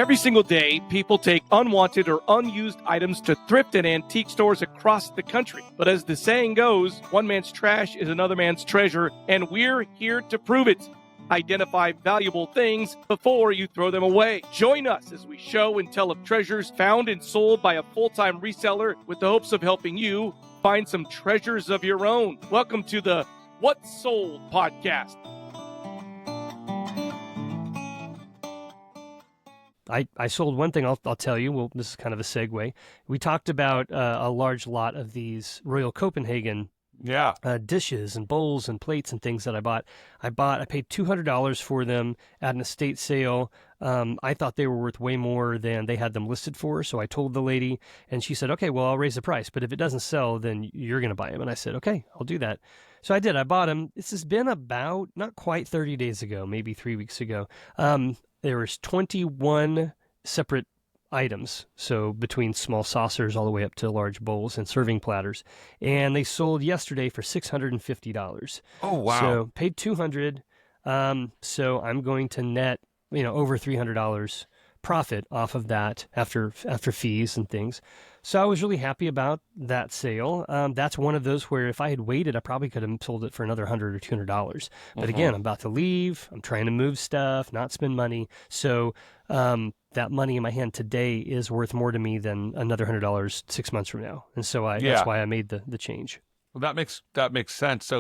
Every single day, people take unwanted or unused items to thrift and antique stores across the country. But as the saying goes, one man's trash is another man's treasure, and we're here to prove it. Identify valuable things before you throw them away. Join us as we show and tell of treasures found and sold by a full-time reseller with the hopes of helping you find some treasures of your own. Welcome to the What's Sold podcast. I sold one thing, I'll tell you. Well, this is kind of a segue. We talked about a large lot of these Royal Copenhagen dishes and bowls and plates and things that I bought. I paid $200 for them at an estate sale. I thought they were worth way more than they had them listed for, so I told the lady, and she said, okay, well, I'll raise the price, but if it doesn't sell, then you're going to buy them. And I said, okay, I'll do that. So I did. I bought them. This has been about, not quite 30 days ago, maybe 3 weeks ago. There was 21 separate items, so between small saucers all the way up to large bowls and serving platters, and they sold yesterday for $650. Oh wow! So paid $200. So I'm going to net, over $300 profit off of that after fees and things. So I was really happy about that sale. That's one of those where if I had waited, I probably could have sold it for another $100 or $200. But again, I'm about to leave. I'm trying to move stuff, not spend money. So that money in my hand today is worth more to me than another $100 6 months from now. And so that's why I made the change. Well, that makes sense.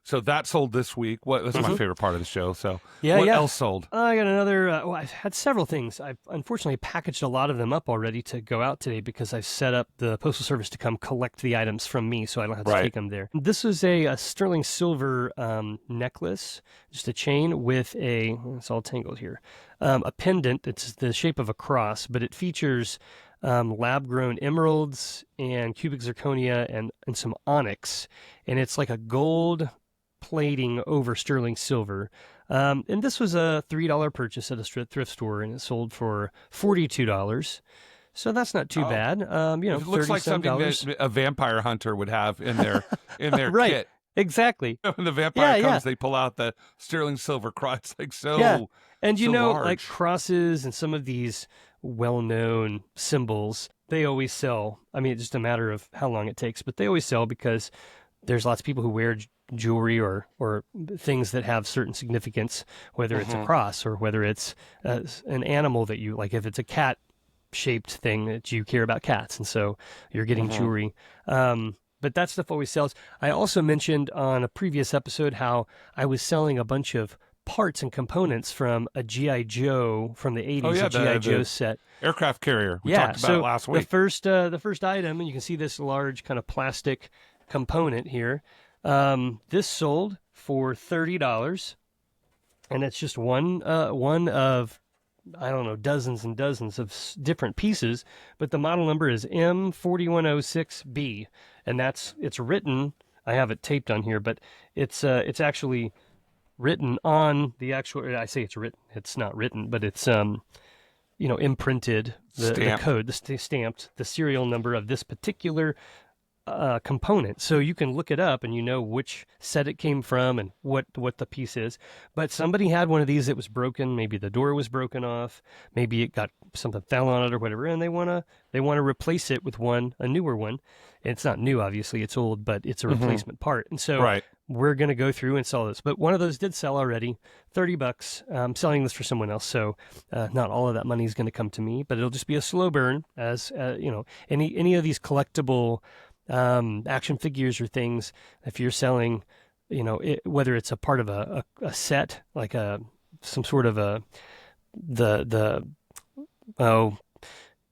So that sold this week. That's my favorite part of the show. So what else sold? I got another. I've had several things. I've unfortunately packaged a lot of them up already to go out today because I've set up the Postal Service to come collect the items from me, so I don't have to take them there. This was a sterling silver necklace, just a chain with it's all tangled here, a pendant. It's the shape of a cross, but it features lab-grown emeralds and cubic zirconia and some onyx, and it's like a gold plating over sterling silver. And this was a $3 purchase at a thrift store, and it sold for $42. So that's not too bad. It looks like something that a vampire hunter would have in their right. kit. Exactly. When the vampire comes, they pull out the sterling silver cross. It's like so. And so large. like crosses and some of these well-known symbols, they always sell. I mean, it's just a matter of how long it takes, but they always sell because there's lots of people who wear jewelry or things that have certain significance, whether it's a cross or whether it's an animal that you like. If it's a cat-shaped thing, that you care about cats, and so you're getting jewelry. But that stuff always sells. I also mentioned on a previous episode how I was selling a bunch of parts and components from a G.I. Joe from the 80s, a G.I. Joe set. Aircraft carrier. We talked about it last week. The first item, and you can see this large kind of plastic component here. This sold for $30, and it's just one of, I don't know, dozens and dozens of different pieces, but the model number is M4106B, and it's written, I have it taped on here, but it's actually written on the actual, I say it's written, it's not written, but it's, imprinted, the code, stamped, the serial number of this particular component, so you can look it up and you know which set it came from and what the piece is. But somebody had one of these that was broken. Maybe the door was broken off. Maybe it got something fell on it or whatever, and they want to replace it with a newer one. It's not new, obviously, it's old, but it's a replacement part. And so we're going to go through and sell this. But one of those did sell already, $30. I'm selling this for someone else, so not all of that money is going to come to me, but it'll just be a slow burn, as any of these collectible action figures or things. If you're selling, whether it's a part of a set, like some sort of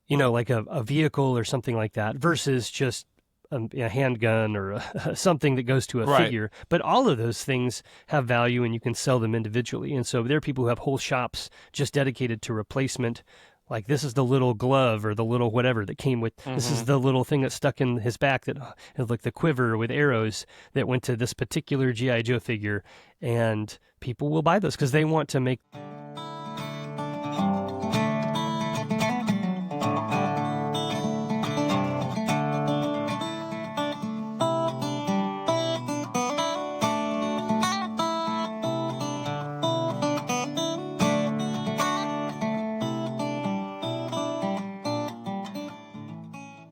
like a vehicle or something like that, versus just a handgun or something that goes to a figure. But all of those things have value, and you can sell them individually. And so there are people who have whole shops just dedicated to replacement. Like, this is the little glove or the little whatever that came with, this is the little thing that stuck in his back that, like the quiver with arrows that went to this particular G.I. Joe figure. And people will buy those because they want to make